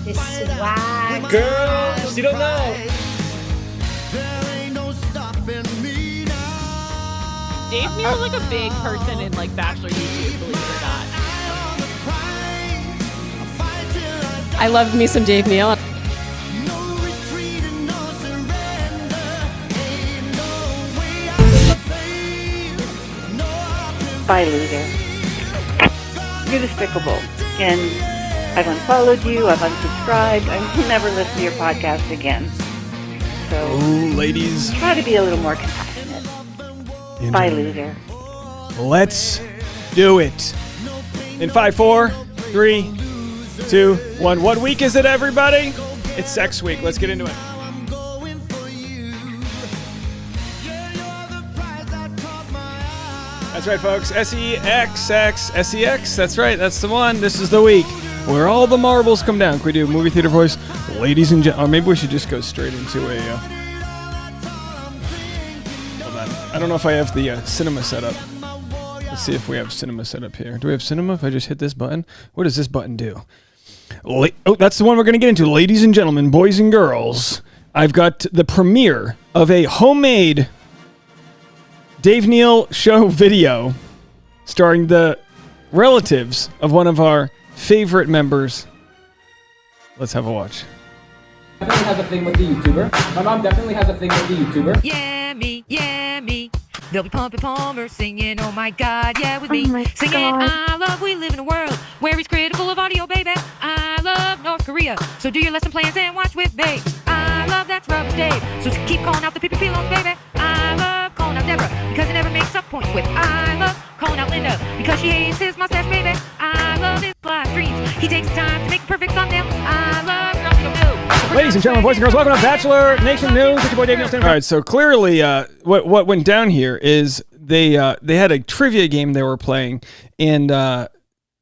This swag. Girls, you don't know. Dave Neal is like a big person in like Bachelor YouTube, believe it or not. I love me some Dave Neal. Bye, loser. You're despicable. And I've unfollowed you, I've unsubscribed, I will never listen to your podcast again. So, ooh, ladies, try to be a little more compassionate. Bye, loser. Let's do it. In 5, 4, 3, 2, 1. What week is it, everybody? It's Sex Week. Let's get into it. That's That's right, folks. SEXX. SEX. That's right. That's the one. This is the week where all the marbles come down. Can we do a movie theater voice? Ladies and gentlemen. Or maybe we should just go straight into a... hold on. I don't know if I have the cinema set up. Let's see if we have cinema set up here. Do we have cinema if I just hit this button? What does this button do? That's the one we're going to get into. Ladies and gentlemen, boys and girls, I've got the premiere of a homemade Dave Neal show video starring the relatives of one of our favorite members. Let's have a watch. Definitely has a thing with the YouTuber. My mom definitely has a thing with the YouTuber. Yeah, me, yeah, me. They'll be pumping Palmer singing, oh my God, yeah, with me. Oh my Singing, God. I love, we live in a world where he's critical of audio, baby. I love North Korea, so do your lesson plans and watch with babe. I love that's Rubber Dave, so keep calling out the PPP loans, baby. I love calling out Deborah, because he never makes up points with. I love calling out Linda, because she hates his mustache, baby. I love his live streams, he takes time to make the perfect thumbnail. I love girls who know. Ladies and gentlemen, boys and girls, welcome to Bachelor Nation News. It's your boy Dave Neal. All right, so clearly what went down here is they had a trivia game they were playing, and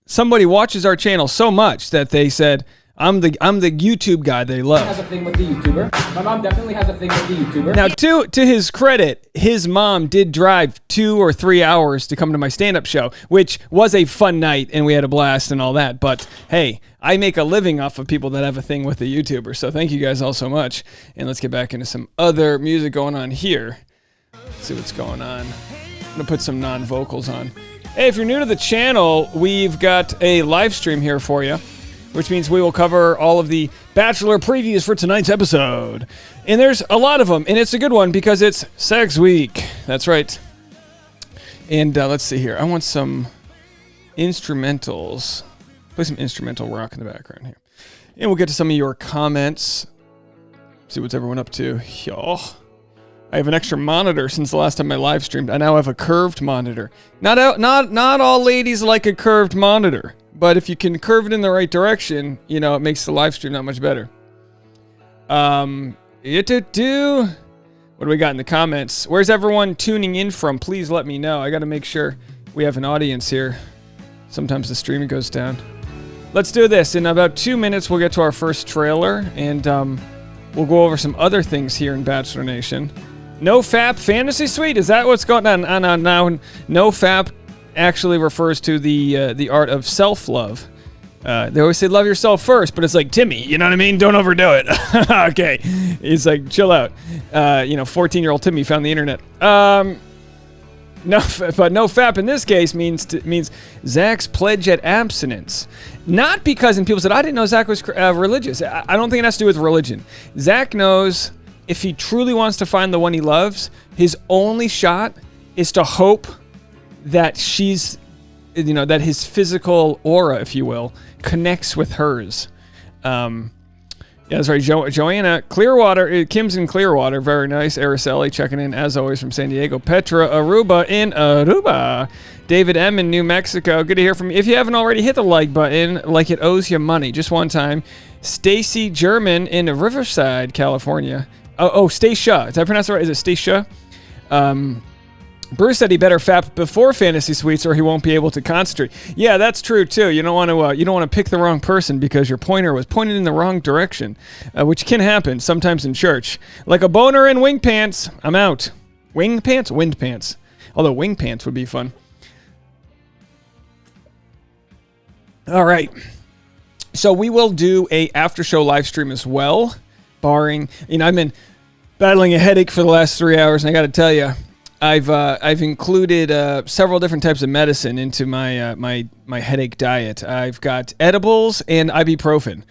somebody watches our channel so much that they said, I'm the YouTube guy they love. Has a thing with the YouTuber. My mom definitely has a thing with the YouTuber. Now, to his credit, his mom did drive 2 or 3 hours to come to my stand-up show, which was a fun night, and we had a blast and all that. But, hey, I make a living off of people that have a thing with the YouTuber, so thank you guys all so much. And let's get back into some other music going on here. Let's see what's going on. I'm going to put some non-vocals on. Hey, if you're new to the channel, we've got a live stream here for you, which means we will cover all of the Bachelor previews for tonight's episode. And there's a lot of them, and it's a good one because it's Sex Week. That's right. And let's see here. I want some instrumentals. Play some instrumental rock in the background here. And we'll get to some of your comments. See what's everyone up to. Oh, I have an extra monitor since the last time I live streamed. I now have a curved monitor. Not all ladies like a curved monitor. But if you can curve it in the right direction, you know, it makes the live stream that much better. What do we got in the comments? Where's everyone tuning in from? Please let me know. I got to make sure we have an audience here. Sometimes the streaming goes down. Let's do this. In about 2 minutes, we'll get to our first trailer, and we'll go over some other things here in Bachelor Nation. No Fap Fantasy Suite? Is that what's going on now? No Fap actually refers to the art of self-love. They always say love yourself first, but it's like, Timmy, you know what I mean? Don't overdo it. Okay. He's like, chill out. 14-year-old Timmy found the internet. No Fap in this case means Zach's pledge at abstinence. Not because, and people said, I didn't know Zach was religious. I don't think it has to do with religion. Zach knows if he truly wants to find the one he loves, his only shot is to hope that she's, that his physical aura, if you will, connects with hers. Yeah, that's right. Joanna Clearwater, Kim's in Clearwater, very nice. Araceli checking in as always from San Diego. Petra Aruba in Aruba. David M in New Mexico. Good to hear from you. If you haven't already, hit the like button like it owes you money. Just one time. Stacy German in Riverside, California. Stacia. Did I pronounce it right? Is it Stacia? Bruce said he better fap before Fantasy Suites or he won't be able to concentrate. Yeah, that's true too. You don't want to pick the wrong person because your pointer was pointed in the wrong direction, which can happen sometimes in church. Like a boner in wing pants. I'm out. Wing pants? Wind pants. Although wing pants would be fun. All right. So we will do a after show live stream as well, barring, I've been battling a headache for the last 3 hours, and I got to tell you, I've included several different types of medicine into my my headache diet. I've got edibles and ibuprofen.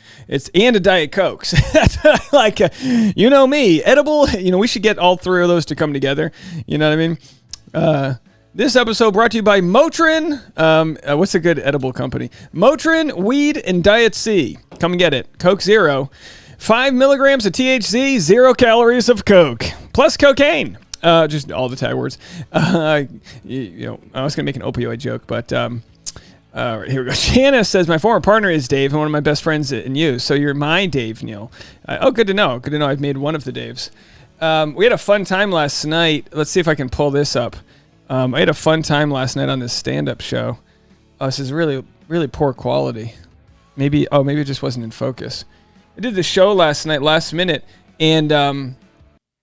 And a Diet Coke. That's like, you know me, edible. We should get all three of those to come together. You know what I mean? This episode brought to you by Motrin. What's a good edible company? Motrin, weed, and Diet C. Come and get it. Coke Zero. 5 milligrams of THC, 0 calories of Coke. Plus cocaine. Just all the tag words. I was going to make an opioid joke, but all right, here we go. Shanna says, my former partner is Dave and one of my best friends in you, so you're my Dave, Neal. Good to know. Good to know I've made one of the Daves. We had a fun time last night. Let's see if I can pull this up. I had a fun time last night on this stand-up show. Oh, this is really, really poor quality. Maybe it just wasn't in focus. I did the show last night, last minute, and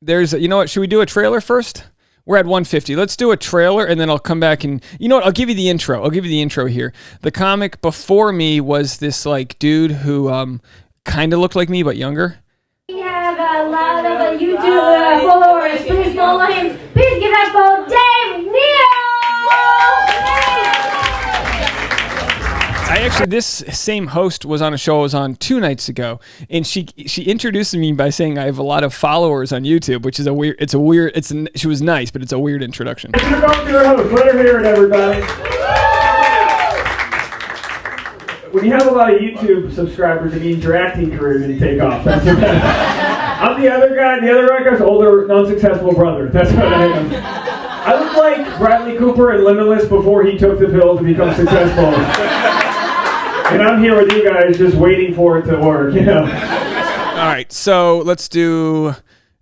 there's, you know what, should we do a trailer first? We're at 150. Let's do a trailer, and then I'll come back and, you know what, I'll give you the intro here. The comic before me was this, like, dude who kind of looked like me, but younger. We have a lot of YouTube followers. Please follow him. Please give it for Dave Neal. This same host was on a show I was on 2 nights ago, and she introduced me by saying I have a lot of followers on YouTube, which is she was nice, but it's a weird introduction. You're going to your host. Let her hear it, everybody. When you have a lot of YouTube subscribers, it means your acting career didn't take off. That's what that is. I'm the other guy. The other guy's older, unsuccessful brother. That's what I am. I look like Bradley Cooper in Limitless before he took the pill to become successful. And I'm here with you guys just waiting for it to work, you know. All right, so let's do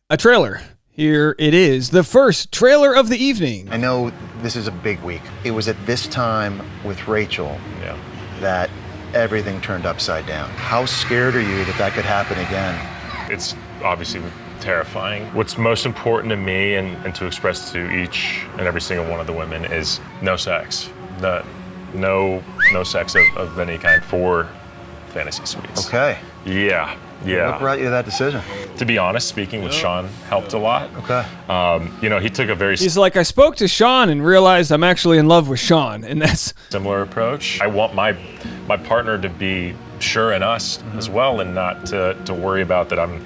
a trailer. Here it is, the first trailer of the evening. I know this is a big week. It was at this time with Rachel that everything turned upside down. How scared are you that that could happen again? It's obviously terrifying. What's most important to me and to express to each and every single one of the women is no sex. No sex of any kind for fantasy suites. Okay. Yeah. What brought you to that decision? To be honest, speaking with Sean helped a lot. Okay. He took a very He's like, I spoke to Sean and realized I'm actually in love with Sean, and that's similar approach. I want my partner to be sure in us as well, and not to worry about that I'm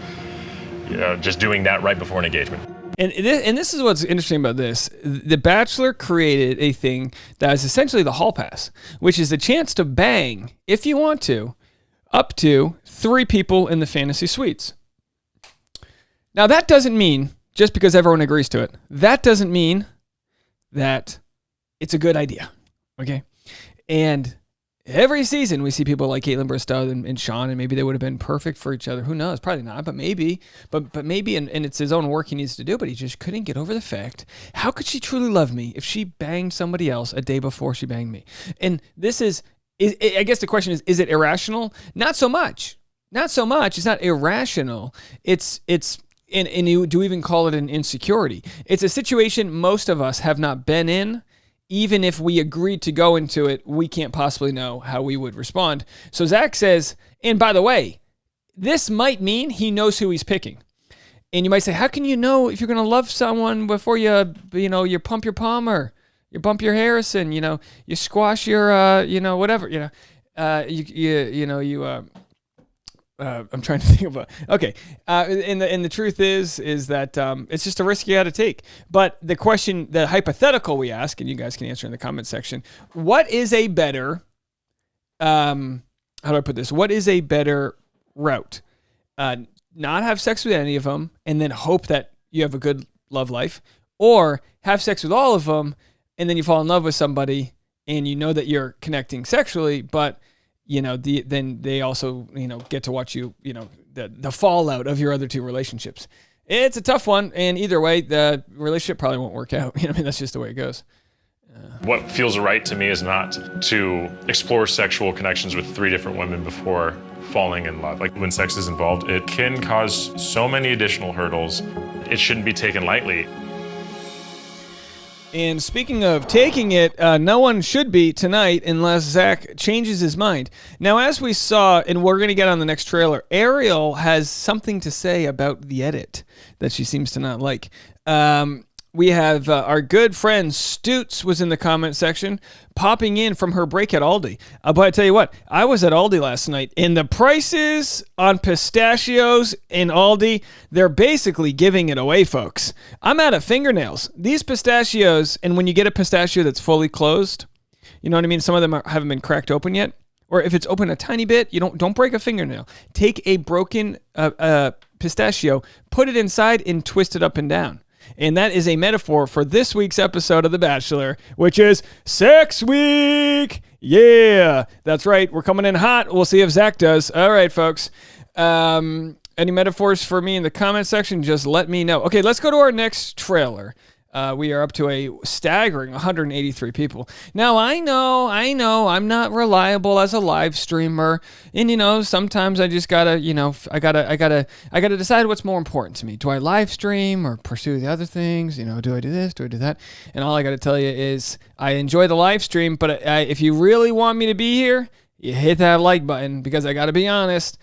just doing that right before an engagement. And this is what's interesting about this. The Bachelor created a thing that is essentially the hall pass, which is the chance to bang, if you want to, up to 3 people in the fantasy suites. Now, that doesn't mean, just because everyone agrees to it, that doesn't mean that it's a good idea, okay? And every season we see people like Caitlin Bristow and Sean, and maybe they would have been perfect for each other. Who knows? Probably not, but maybe. But maybe, and it's his own work he needs to do, but he just couldn't get over the fact, how could she truly love me if she banged somebody else a day before she banged me? And this is I guess the question is it irrational? Not so much. Not so much. It's not irrational. It's and you do even call it an insecurity. It's a situation most of us have not been in. Even if we agreed to go into it, we can't possibly know how we would respond. So Zach says, and by the way, this might mean he knows who he's picking. And you might say, how can you know if you're going to love someone before you pump your Palmer, you bump your Harrison, you squash your, whatever, I'm trying to think about. Okay, and the truth is that it's just a risk you got to take. But the question, the hypothetical we ask, and you guys can answer in the comment section: what is a better, how do I put this? What is a better route? Not have sex with any of them, and then hope that you have a good love life, or have sex with all of them, and then you fall in love with somebody, and you know that you're connecting sexually, but then they also, get to watch you, the fallout of your other 2 relationships. It's a tough one. And either way, the relationship probably won't work out. That's just the way it goes. What feels right to me is not to explore sexual connections with 3 different women before falling in love. Like when sex is involved, it can cause so many additional hurdles. It shouldn't be taken lightly. And speaking of taking it, no one should be tonight unless Zach changes his mind. Now, as we saw, and we're going to get on the next trailer, Ariel has something to say about the edit that she seems to not like. We have our good friend Stoots was in the comment section, popping in from her break at Aldi. But I tell you what, I was at Aldi last night, and the prices on pistachios in Aldi, they're basically giving it away, folks. I'm out of fingernails. These pistachios, and when you get a pistachio that's fully closed, you know what I mean? Some of them haven't been cracked open yet. Or if it's open a tiny bit, don't break a fingernail. Take a broken pistachio, put it inside, and twist it up and down. And that is a metaphor for this week's episode of The Bachelor, which is Sex Week. Yeah, that's right. We're coming in hot. We'll see if Zach does. All right, folks. Any metaphors for me in the comment section? Just let me know. Okay, let's go to our next trailer. We are up to a staggering 183 people. Now, I know, I'm not reliable as a live streamer. And, sometimes I just gotta, I gotta decide what's more important to me. Do I live stream or pursue the other things? Do I do this? Do I do that? And all I gotta tell you is I enjoy the live stream, but if you really want me to be here, you hit that like button, because I gotta be honest.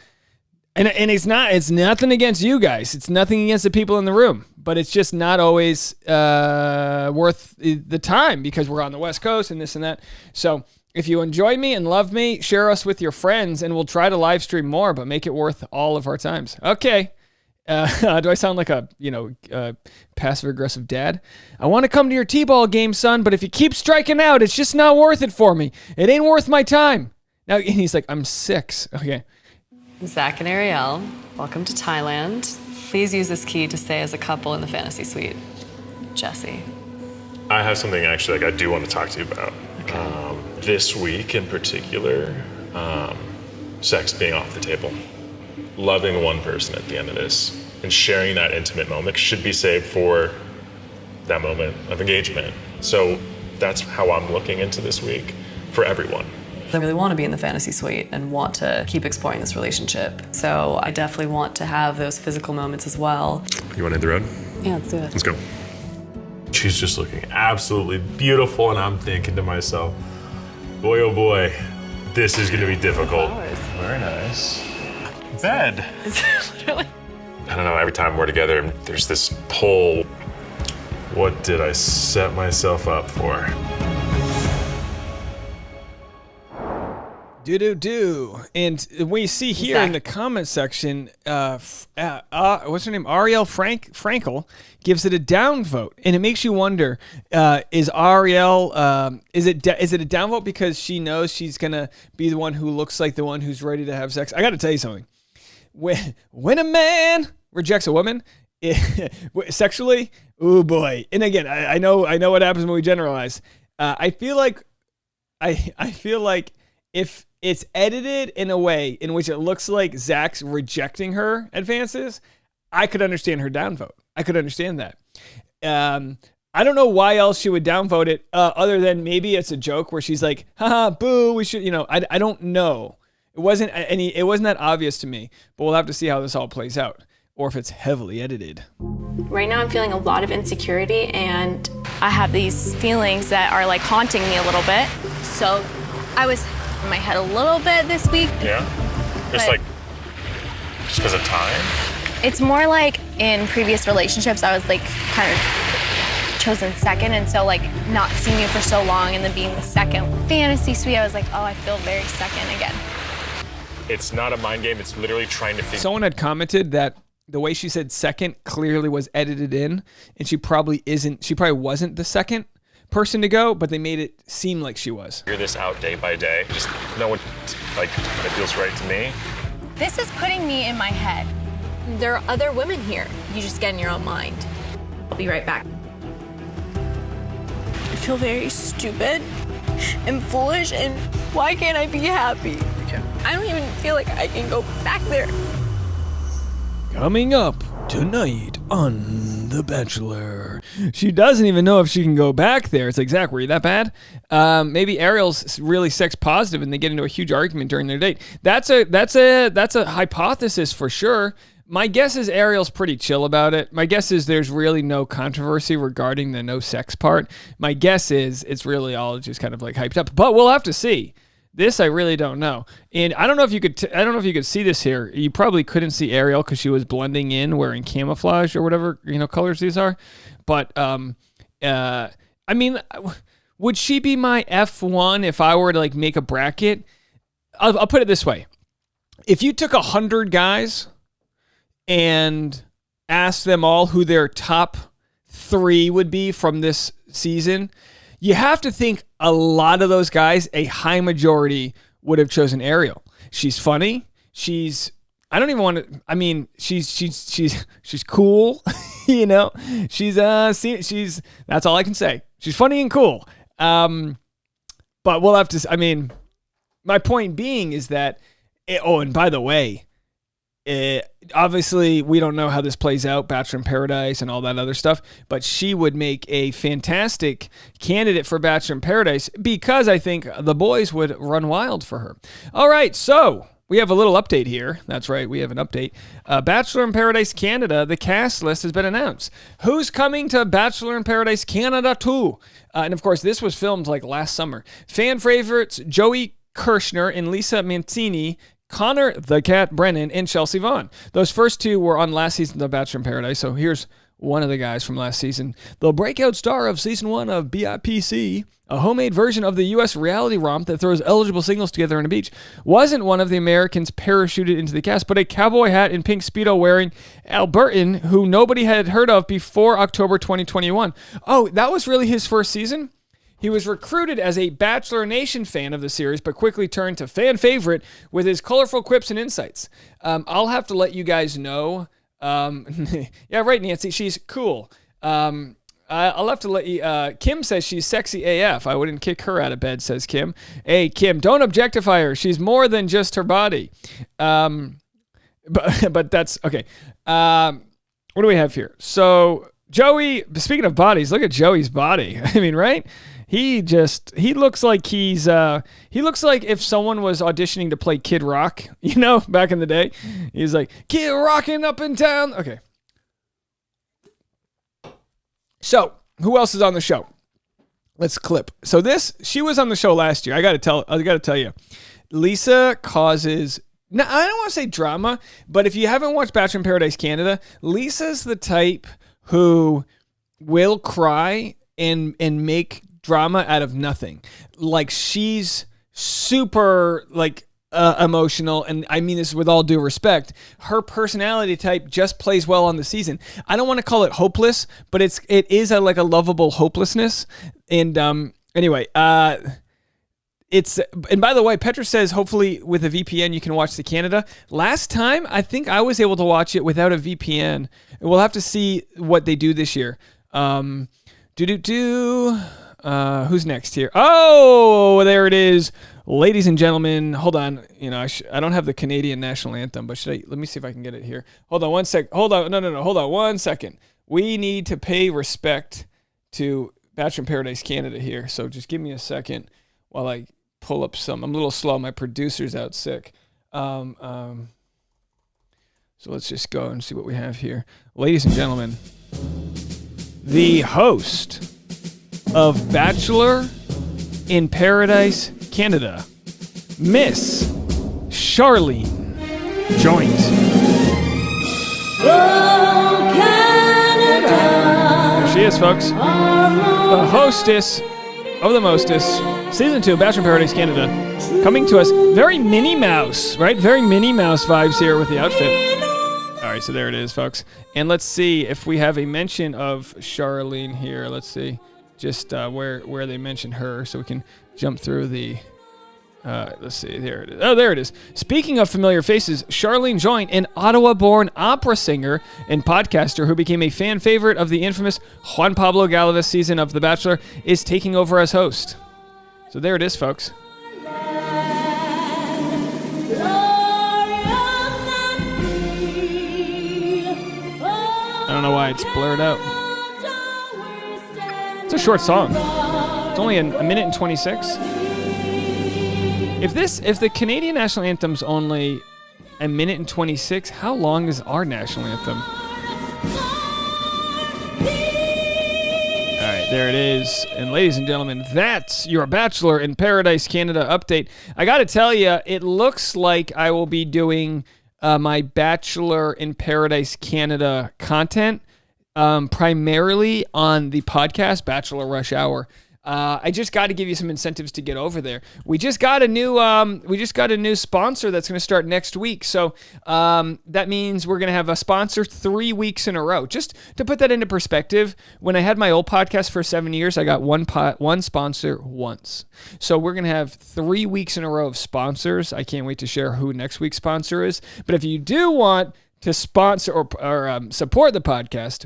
And it's nothing against you guys. It's nothing against the people in the room, but it's just not always worth the time, because we're on the West Coast and this and that. So if you enjoy me and love me, share us with your friends, and we'll try to live stream more, but make it worth all of our times. Okay. Do I sound like a passive aggressive dad? I want to come to your T-ball game, son, but if you keep striking out, it's just not worth it for me. It ain't worth my time. Now, and he's like, I'm 6. Okay. Zach and Ariel, welcome to Thailand. Please use this key to stay as a couple in the fantasy suite. Jesse. I have something actually I do want to talk to you about. Okay. This week in particular, sex being off the table. Loving one person at the end of this and sharing that intimate moment should be saved for that moment of engagement. So that's how I'm looking into this week for everyone. I really want to be in the fantasy suite and want to keep exploring this relationship. So I definitely want to have those physical moments as well. You want to hit the road? Yeah, let's do it. Let's go. She's just looking absolutely beautiful, and I'm thinking to myself, boy, oh boy, this is going to be difficult. Very nice. Bed. Literally. I don't know, every time we're together, there's this pull. What did I set myself up for? And we see here in the comment section, what's her name? Ariel Frankel gives it a downvote, and it makes you wonder: is Ariel? Is it a downvote because she knows she's gonna be the one who looks like the one who's ready to have sex? I got to tell you something: when a man rejects a woman sexually, oh boy! And again, I know what happens when we generalize. I feel like if it's edited in a way in which it looks like Zach's rejecting her advances, I could understand her downvote. I could understand that. I don't know why else she would downvote it, other than maybe it's a joke where she's like, haha, boo, we should, I don't know. It wasn't that obvious to me, but we'll have to see how this all plays out, or if it's heavily edited. Right now I'm feeling a lot of insecurity, and I have these feelings that are like haunting me a little bit. So I was in my head a little bit this week. Yeah? Just because of time? It's more like in previous relationships, I was like kind of chosen second, and so like not seeing you for so long and then being the second fantasy suite, I was like, oh, I feel very second again. It's not a mind game, it's literally trying to figure. Someone had commented that the way she said second clearly was edited in, and she probably wasn't the second person to go, but they made it seem like she was. Figure this out day by day. Just know what it feels right to me. This is putting me in my head. There are other women here. You just get in your own mind. I'll be right back. I feel very stupid and foolish, and why can't I be happy? I don't even feel like I can go back there. Coming up tonight on The Bachelor. She doesn't even know if she can go back there. It's like, Zach, were you that bad? Maybe Ariel's really sex positive and they get into a huge argument during their date. That's a hypothesis for sure. My guess is Ariel's pretty chill about it. My guess is there's really no controversy regarding the no sex part. My guess is it's really all just kind of like hyped up, but we'll have to see. This I really don't know, and I don't know if you could see this here. You probably couldn't see Ariel because she was blending in, wearing camouflage or whatever colors these are. But I mean, would she be my F1 if I were to like make a bracket? I'll put it this way: if you took 100 guys and asked them all who their top 3 would be from this season, you have to think a lot of those guys, a high majority, would have chosen Ariel. She's funny. She's cool. She's that's all I can say. She's funny and cool. But we'll have to, my point being is that, and by the way, Obviously, we don't know how this plays out, Bachelor in Paradise and all that other stuff, but she would make a fantastic candidate for Bachelor in Paradise because I think the boys would run wild for her. All right, so we have a little update here. That's right, we have an update. Bachelor in Paradise Canada, the cast list has been announced. Who's coming to Bachelor in Paradise Canada 2? And of course, this was filmed like last summer. Fan favorites Joey Kirshner and Lisa Mancini, Connor the Cat Brennan, and Chelsea Vaughn. Those first two were on last season of Bachelor in Paradise, so here's one of the guys from last season. The breakout star of season 1 of BIPC, a homemade version of the U.S. reality romp that throws eligible singles together on a beach, wasn't one of the Americans parachuted into the cast, but a cowboy hat and pink Speedo wearing Albertan, who nobody had heard of before October 2021. Oh, that was really his first season? He was recruited as a Bachelor Nation fan of the series, but quickly turned to fan favorite with his colorful quips and insights. I'll have to let you guys know. Yeah, right, Nancy. She's cool. I'll have to let you. Kim says she's sexy AF. I wouldn't kick her out of bed, says Kim. Hey, Kim, don't objectify her. She's more than just her body. But that's okay. What do we have here? So Joey, speaking of bodies, look at Joey's body. I mean, right? He looks like he looks like if someone was auditioning to play Kid Rock, back in the day. He's like, Kid Rockin' up in town. Okay. So, who else is on the show? Let's clip. So she was on the show last year. I got to tell you. Lisa causes, now I don't want to say drama, but if you haven't watched Bachelor in Paradise Canada, Lisa's the type who will cry and make drama out of nothing. Like, she's super emotional, and I mean this with all due respect. Her personality type just plays well on the season. I don't want to call it hopeless, but it is a lovable hopelessness. And anyway, and by the way, Petra says hopefully with a VPN you can watch the Canada. Last time I think I was able to watch it without a VPN. We'll have to see what they do this year. Who's next here? Oh, there it is. Ladies and gentlemen, hold on. I don't have the Canadian national anthem, but let me see if I can get it here. Hold on one sec. Hold on. No. Hold on 1 second. We need to pay respect to Bachelor in Paradise Canada here. So just give me a second while I pull up some. I'm a little slow. My producer's out sick. So let's just go and see what we have here. Ladies and gentlemen, the host of Bachelor in Paradise Canada, Miss Charlene joins. There she is, folks. The hostess of the mostest, season 2 of Bachelor in Paradise Canada, coming to us. Very Minnie Mouse, right? Very Minnie Mouse vibes here with the outfit. All right, so there it is, folks. And let's see if we have a mention of Charlene here. Let's see. Just where they mention her, so we can jump through the. Let's see, there it is. Oh, there it is. Speaking of familiar faces, Charlene Joint, an Ottawa-born opera singer and podcaster who became a fan favorite of the infamous Juan Pablo Galvez season of The Bachelor, is taking over as host. So there it is, folks. I don't know why it's blurred out. It's a short song. It's only a minute and 26. If the Canadian national anthem's only a minute and 26, how long is our national anthem? All right, there it is. And ladies and gentlemen, that's your Bachelor in Paradise Canada update. I got to tell you, it looks like I will be doing my Bachelor in Paradise Canada content primarily on the podcast Bachelor Rush Hour. I just got to give you some incentives to get over there. We just got a new sponsor that's going to start next week. So that means we're going to have a sponsor 3 weeks in a row. Just to put that into perspective, when I had my old podcast for 7 years, I got one sponsor once. So we're going to have 3 weeks in a row of sponsors. I can't wait to share who next week's sponsor is. But if you do want to sponsor or support the podcast,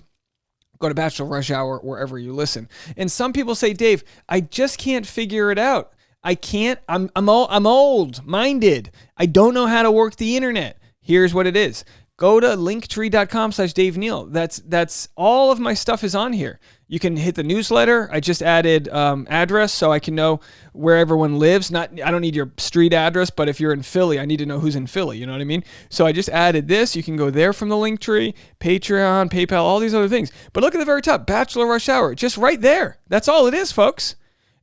go to Bachelor Rush Hour wherever you listen. And some people say, Dave, I just can't figure it out. I can't. I'm old-minded. I don't know how to work the internet. Here's what it is. Go to linktree.com/Dave Neal. That's all of my stuff is on here. You can hit the newsletter. I just added address so I can know where everyone lives. I don't need your street address, but if you're in Philly, I need to know who's in Philly. You know what I mean? So I just added this. You can go there from the Linktree, Patreon, PayPal, all these other things. But look at the very top, Bachelor Rush Hour, just right there. That's all it is, folks.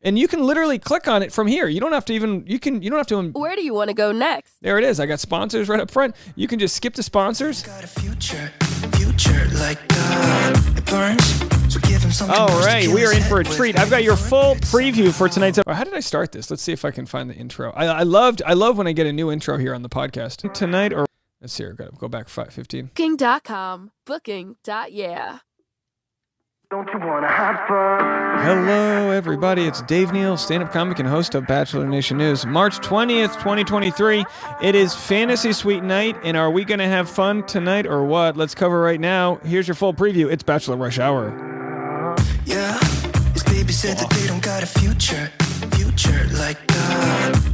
And you can literally click on it from here. You don't have to even, you don't have to. Where do you want to go next? There it is. I got sponsors right up front. You can just skip the sponsors. All right, we are in for a treat. I've got your full preview for tonight's episode. How did I start this? Let's see if I can find the intro. I love when I get a new intro here on the podcast. Tonight, or let's see here, go back 15. Booking.com. Booking.yeah. Don't you wanna have fun? Hello, everybody. It's Dave Neal, stand-up comic and host of Bachelor Nation News. March 20th, 2023. It is Fantasy Suite night, and are we going to have fun tonight or what? Let's cover right now. Here's your full preview. It's Bachelor Rush Hour. Yeah, his baby said that they don't got a future like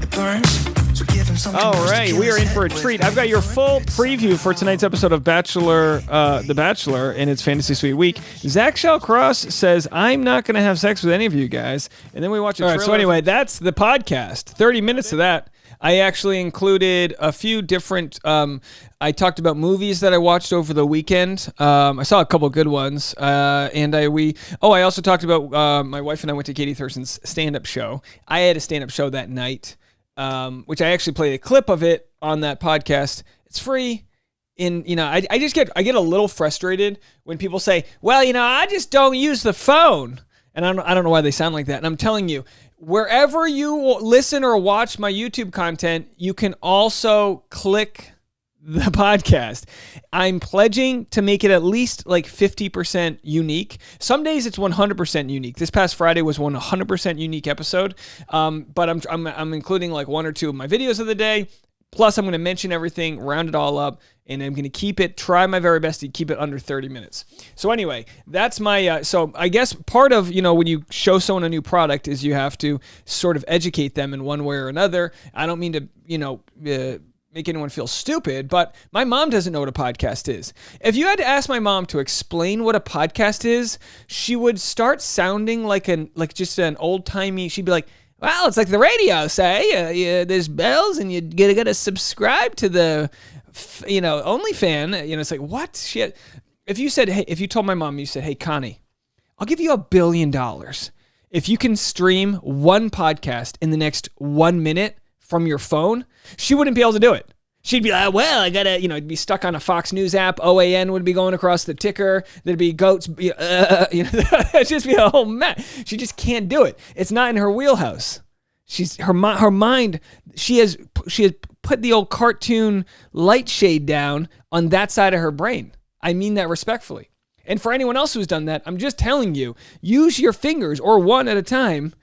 it burns. So give him something. All right, we are in for a treat. I've got your full preview for tonight's episode of Bachelor, The Bachelor, and it's Fantasy Suite Week. Zach Shallcross says, I'm not going to have sex with any of you guys. And then we watch a trailer. All right, so anyway, that's the podcast. 30 minutes of that. I actually included a few different, I talked about movies that I watched over the weekend. I saw a couple good ones. I also talked about, my wife and I went to Katie Thurston's stand-up show. I had a stand-up show that night. Which I actually played a clip of it on that podcast. It's free. I get a little frustrated when people say, well, I just don't use the phone. And I don't know why they sound like that. And I'm telling you, wherever you listen or watch my YouTube content, you can also click the podcast. I'm pledging to make it at least like 50% unique. Some days it's 100% unique. This past Friday was 100% unique episode. But I'm including like one or two of my videos of the day. Plus I'm going to mention everything, round it all up, and I'm going to try my very best to keep it under 30 minutes. So anyway, that's my, so I guess part of, when you show someone a new product is you have to sort of educate them in one way or another. I don't mean to, make anyone feel stupid, but my mom doesn't know what a podcast is. If you had to ask my mom to explain what a podcast is, she would start sounding like just an old-timey, she'd be like, well, it's like the radio, say. There's bells, and you gotta subscribe to the, OnlyFan. It's like, what? Shit. If you told my mom, you said, hey, Connie, I'll give you $1 billion if you can stream one podcast in the next 1 minute from your phone, she wouldn't be able to do it. She'd be like, well, I gotta, it'd be stuck on a Fox News app. OAN would be going across the ticker. There'd be goats, it'd just be a whole mess. She just can't do it. It's not in her wheelhouse. Her mind, she has put the old cartoon light shade down on that side of her brain. I mean that respectfully. And for anyone else who's done that, I'm just telling you, use your fingers or one at a time,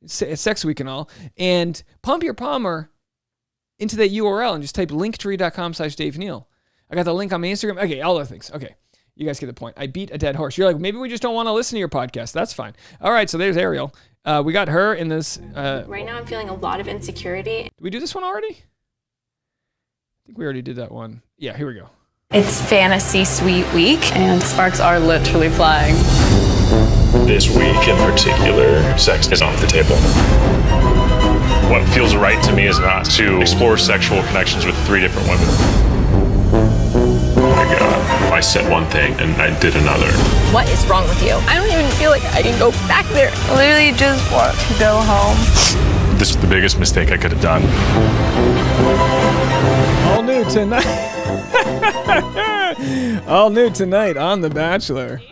Sex Week and all, and pump your palmer into that URL and just type linktree.com/Dave Neal. I got the link on my Instagram. Okay, all other things. Okay, you guys get the point. I beat a dead horse. You're like, maybe we just don't want to listen to your podcast. That's fine. All right, so there's Ariel. We got her in this. Right now I'm feeling a lot of insecurity. Did we do this one already? I think we already did that one. Yeah, here we go. It's Fantasy Suite Week, and sparks are literally flying. This week in particular, sex is off the table. What feels right to me is not to explore sexual connections with 3 different women. Oh my God. I said one thing and I did another. What is wrong with you? I don't even feel like I can go back there. I literally just want to go home. This is the biggest mistake I could have done. All new tonight. All new tonight on The Bachelor.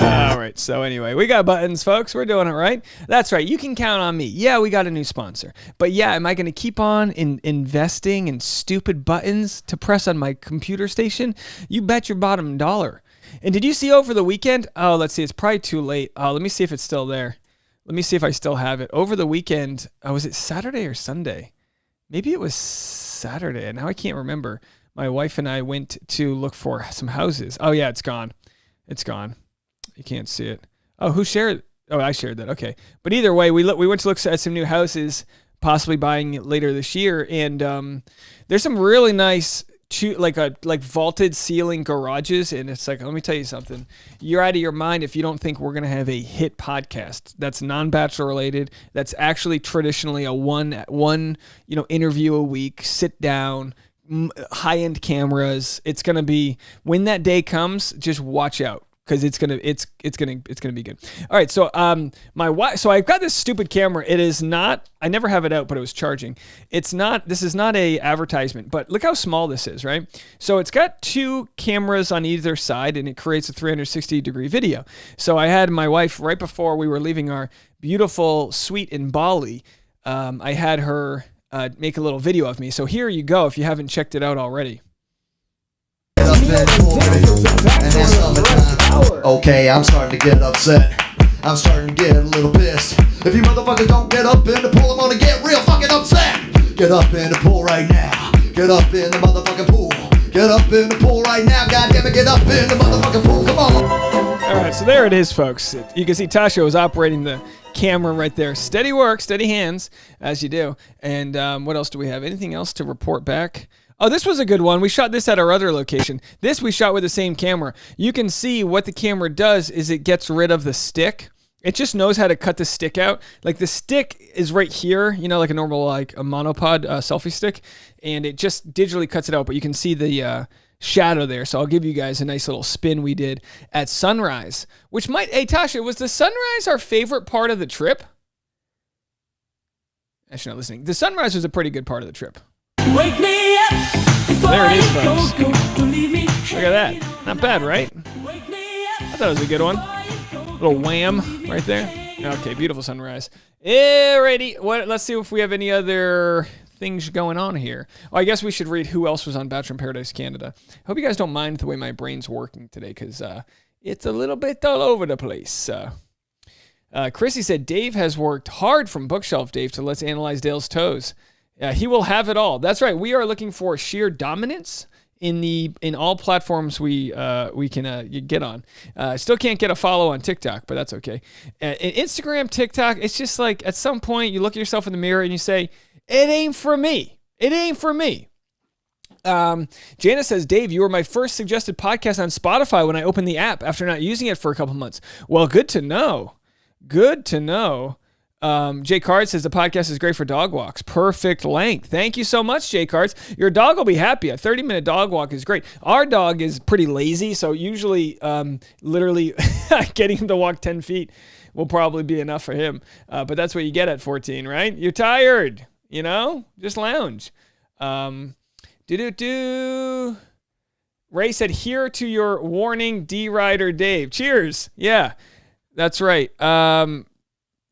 All right, so anyway, we got buttons, folks. We're doing it right. That's right. You can count on me. Yeah, we got a new sponsor. But yeah, am I going to keep on investing in stupid buttons to press on my computer station? You bet your bottom dollar. And did you see over the weekend? Oh, let's see. It's probably too late. Let me see if it's still there. Let me see if I still have it. Over the weekend, was it Saturday or Sunday? Maybe it was Saturday. Now I can't remember. My wife and I went to look for some houses. Oh, yeah, it's gone. It's gone. You can't see it. Oh, who shared? Oh, I shared that. Okay. But either way, we went to look at some new houses, possibly buying it later this year. And there's some really nice like vaulted ceiling garages, and it's like, let me tell you something, you're out of your mind if you don't think we're gonna have a hit podcast that's non-Bachelor related, that's actually traditionally a one interview a week, sit down, high-end cameras. It's gonna be, when that day comes, just watch out, because it's gonna be good. All right, so my wife. So I've got this stupid camera. It is not. I never have it out, but it was charging. It's not. This is not a advertisement. But look how small this is, right? So it's got 2 cameras on either side, and it creates a 360-degree video. So I had my wife right before we were leaving our beautiful suite in Bali. I had her make a little video of me. So here you go. If you haven't checked it out already. Okay, I'm starting to get upset. I'm starting to get a little pissed. If you motherfuckers don't get up in the pool, I'm gonna get real fucking upset. Get up in the pool right now. Get up in the motherfucking pool. Get up in the pool right now. Goddamn it, get up in the motherfucking pool. Come on. All right, so there it is, folks. You can see Tasha was operating the camera right there. Steady work, steady hands, as you do. And what else do we have? Anything else to report back? Oh, this was a good one. We shot this at our other location. This we shot with the same camera. You can see what the camera does is it gets rid of the stick. It just knows how to cut the stick out. Like the stick is right here, like a normal, like a monopod selfie stick. And it just digitally cuts it out. But you can see the shadow there. So I'll give you guys a nice little spin we did at sunrise. Which might, hey Tasha, was the sunrise our favorite part of the trip? Actually, not listening. The sunrise was a pretty good part of the trip. Wake me up. There it is, folks. Look at that. Not bad, right? I thought it was a good one. Little wham right there. Okay, beautiful sunrise. Alrighty. Let's see if we have any other things going on here. Oh, I guess we should read who else was on Bachelor in Paradise Canada. Hope you guys don't mind the way my brain's working today, because it's a little bit all over the place. Chrissy said, Dave has worked hard from Bookshelf Dave to Let's Analyze Dale's Toes. He will have it all. That's right. We are looking for sheer dominance in all platforms we can get on. Still can't get a follow on TikTok, but that's okay. Instagram, TikTok, it's just like at some point you look at yourself in the mirror and you say, it ain't for me. It ain't for me. Jana says, Dave, you were my first suggested podcast on Spotify when I opened the app after not using it for a couple months. Well, good to know. Good to know. Jay Card says the podcast is great for dog walks. Perfect length. Thank you so much, Jay Cards. Your dog will be happy. A 30-minute dog walk is great. Our dog is pretty lazy, so usually literally getting him to walk 10 feet will probably be enough for him. But that's what you get at 14, right? You're tired, Just lounge. Ray said, here to your warning, D-Rider Dave. Cheers. Yeah, that's right.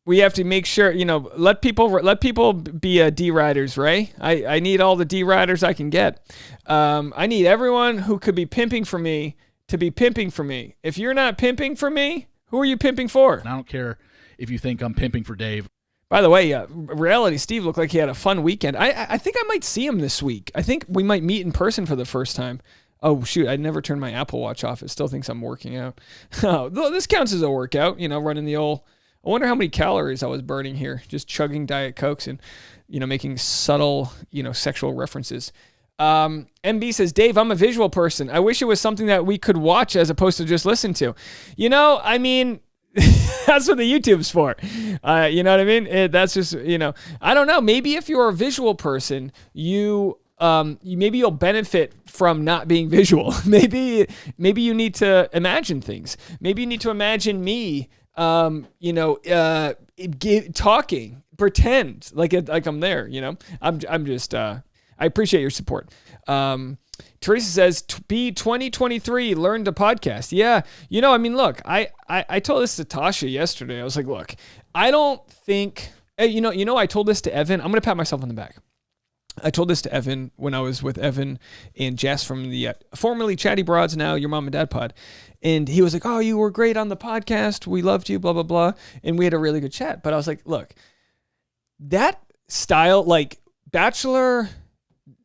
We have to make sure, let people be D-Riders, Ray. I need all the D-Riders I can get. I need everyone who could be pimping for me to be pimping for me. If you're not pimping for me, who are you pimping for? I don't care if you think I'm pimping for Dave. By the way, Reality Steve looked like he had a fun weekend. I think I might see him this week. I think we might meet in person for the first time. Oh, shoot, I never turned my Apple Watch off. It still thinks I'm working out. Oh, this counts as a workout, running the old... I wonder how many calories I was burning here, just chugging Diet Cokes and, making subtle, sexual references. MB says, Dave, I'm a visual person. I wish it was something that we could watch as opposed to just listen to. That's what the YouTube's for. You know what I mean? That's just, I don't know. Maybe if you're a visual person, maybe you'll benefit from not being visual. Maybe you need to imagine things. Maybe you need to imagine me talking, pretend like I'm there, I'm just, I appreciate your support. Teresa says, be 2023, learn to podcast. Yeah. Look, I told this to Tasha yesterday. I was like, look, I don't think, I told this to Evan. I'm going to pat myself on the back. I told this to Evan when I was with Evan and Jess from the formerly Chatty Broads, now Your Mom and Dad Pod. And he was like, oh, you were great on the podcast. We loved you, blah, blah, blah. And we had a really good chat. But I was like, look, that style, like Bachelor,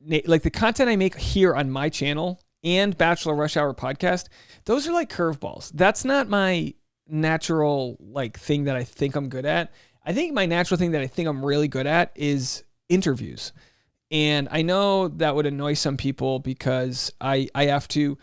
like the content I make here on my channel and Bachelor Rush Hour podcast, those are like curveballs. That's not my natural thing that I think I'm good at. I think my natural thing that I think I'm really good at is interviews. And I know that would annoy some people because I have to,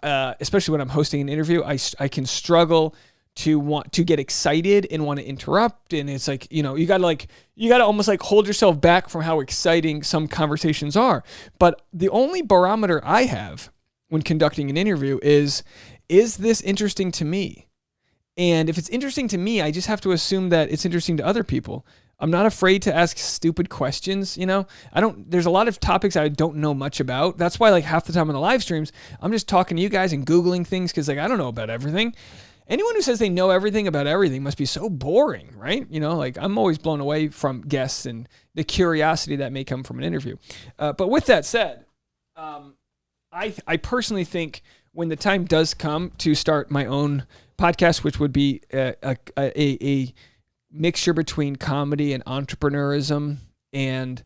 especially when I'm hosting an interview, I can struggle to want to get excited and want to interrupt. And it's like, you gotta almost like hold yourself back from how exciting some conversations are. But the only barometer I have when conducting an interview is this interesting to me? And if it's interesting to me, I just have to assume that it's interesting to other people. I'm not afraid to ask stupid questions, there's a lot of topics I don't know much about. That's why like half the time on the live streams, I'm just talking to you guys and Googling things because like I don't know about everything. Anyone who says they know everything about everything must be so boring, right? Like I'm always blown away from guests and the curiosity that may come from an interview. But with that said, I personally think when the time does come to start my own podcast, which would be a mixture between comedy and entrepreneurism and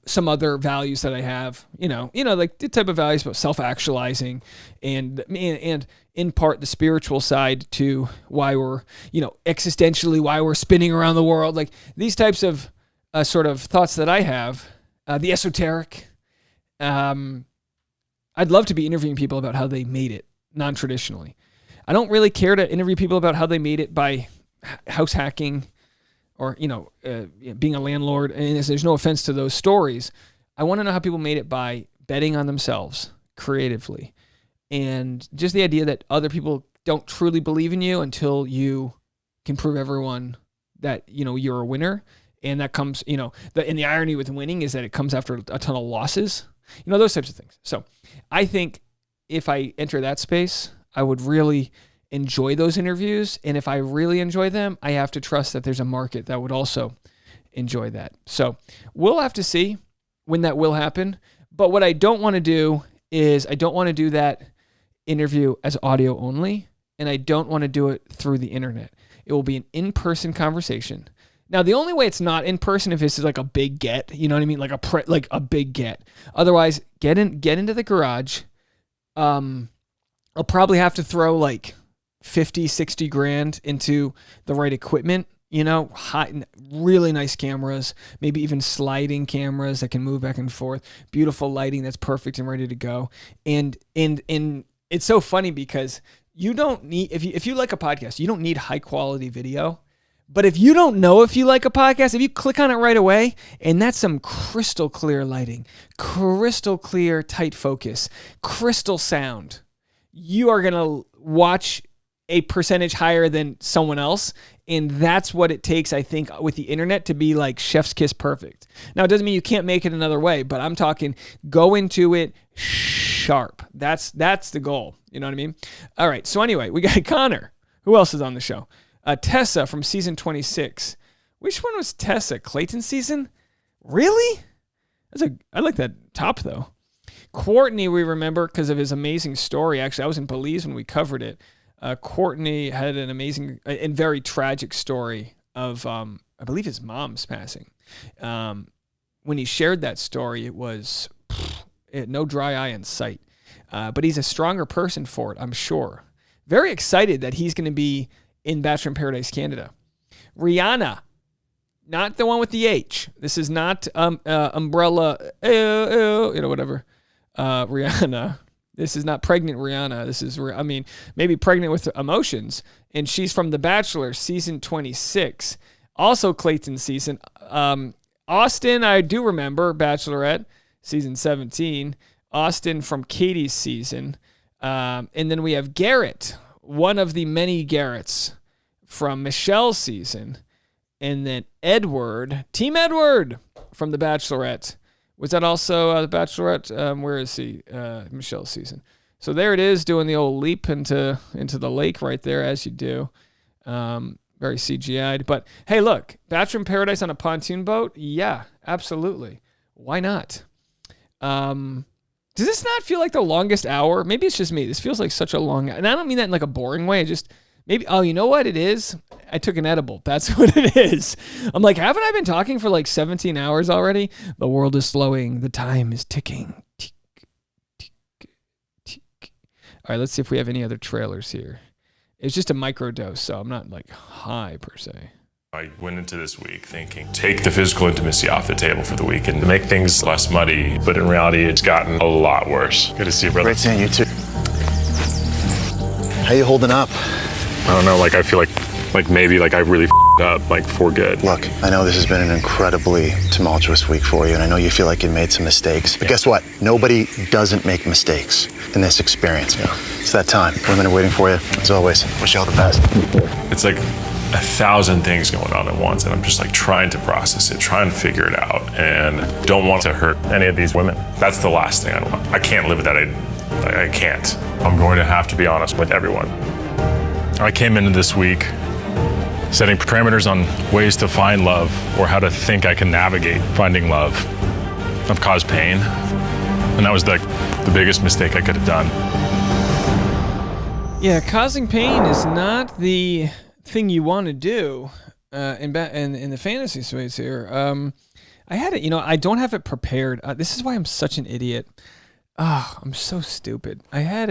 some other values that I have, like the type of values about self-actualizing and in part the spiritual side to why we're, existentially why we're spinning around the world, like these types of sort of thoughts that I have, the esoteric. I'd love to be interviewing people about how they made it non-traditionally. I don't really care to interview people about how they made it by house hacking or, being a landlord. And there's no offense to those stories. I want to know how people made it by betting on themselves creatively. And just the idea that other people don't truly believe in you until you can prove everyone that, you're a winner. And that comes, and the irony with winning is that it comes after a ton of losses, those types of things. So I think if I enter that space, I would really enjoy those interviews. And if I really enjoy them, I have to trust that there's a market that would also enjoy that. So we'll have to see when that will happen. But what I don't want to do is I don't want to do that interview as audio only. And I don't want to do it through the internet. It will be an in-person conversation. Now, the only way it's not in person if this is like a big get, you know what I mean? Like a big get. Otherwise, get into the garage. I'll probably have to throw like 50, 60 grand into the right equipment, hot, really nice cameras, maybe even sliding cameras that can move back and forth, beautiful lighting that's perfect and ready to go. And it's so funny because you don't need, if you like a podcast, you don't need high quality video. But if you don't know if you like a podcast, if you click on it right away, and that's some crystal clear lighting, crystal clear tight focus, crystal sound, you are going to watch a percentage higher than someone else. And that's what it takes, I think, with the internet to be like chef's kiss perfect. Now, it doesn't mean you can't make it another way, but I'm talking go into it sharp. That's the goal. You know what I mean? All right. So anyway, we got Connor. Who else is on the show? Tessa from season 26. Which one was Tessa? Clayton's season? Really? I like that top though. Courtney, we remember because of his amazing story. Actually, I was in Belize when we covered it. Courtney had an amazing and very tragic story of, I believe, his mom's passing. When he shared that story, it was no dry eye in sight. But he's a stronger person for it, I'm sure. Very excited that he's going to be in Bachelor in Paradise, Canada. Rihanna, not the one with the H. This is not Umbrella, whatever. Rihanna. This is not pregnant Rihanna. This is, maybe pregnant with emotions. And she's from The Bachelor, season 26. Also Clayton's season. Austin, I do remember, Bachelorette, season 17. Austin from Katie's season. And then we have Garrett, one of the many Garretts from Michelle's season. And then Edward, Team Edward from The Bachelorette. Was that also The Bachelorette? Where is he? Michelle's season. So there it is, doing the old leap into the lake right there, as you do. Very CGI'd. But hey, look, Bachelor in Paradise on a pontoon boat? Yeah, absolutely. Why not? Does this not feel like the longest hour? Maybe it's just me. This feels like such a long, and I don't mean that in like a boring way. You know what it is? I took an edible. That's what it is. I'm like, haven't I been talking for like 17 hours already? The world is slowing. The time is ticking. Tick, tick, tick. All right, let's see if we have any other trailers here. It's just a micro dose, so I'm not like high per se. I went into this week thinking, take the physical intimacy off the table for the week and make things less muddy. But in reality, it's gotten a lot worse. Good to see you, brother. Great seeing you too. How you holding up? I don't know, like I feel like maybe like I really up, like for good. Look, I know this has been an incredibly tumultuous week for you, and I know you feel like you made some mistakes. But guess what? Nobody doesn't make mistakes in this experience. Yeah. It's that time. Women are waiting for you. As always, wish you all the best. It's like 1,000 things going on at once, and I'm just like trying to process it, trying to figure it out, and don't want to hurt any of these women. That's the last thing I want. I can't live with that. I can't. I'm going to have to be honest with everyone. I came into this week setting parameters on ways to find love or how to think I can navigate finding love. I've caused pain, and that was the biggest mistake I could have done. Yeah, causing pain is not the thing you want to do in the fantasy suites here. I had it, I don't have it prepared. This is why I'm such an idiot. Oh, I'm so stupid. I had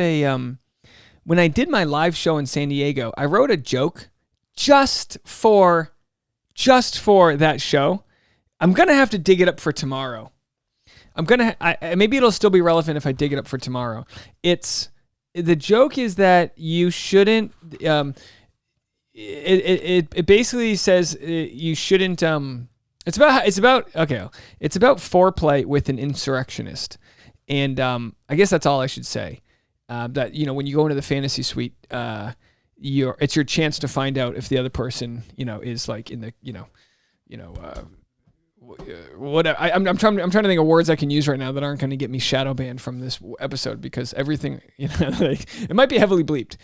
when I did my live show in San Diego, I wrote a joke just for that show. I'm going to have to dig it up for tomorrow. Maybe it'll still be relevant if I dig it up for tomorrow. The joke is that you shouldn't, it basically says you shouldn't, it's about foreplay with an insurrectionist. And I guess that's all I should say. That when you go into the fantasy suite, it's your chance to find out if the other person is like in the whatever. I'm trying to think of words I can use right now that aren't going to get me shadow banned from this episode, because everything it might be heavily bleeped.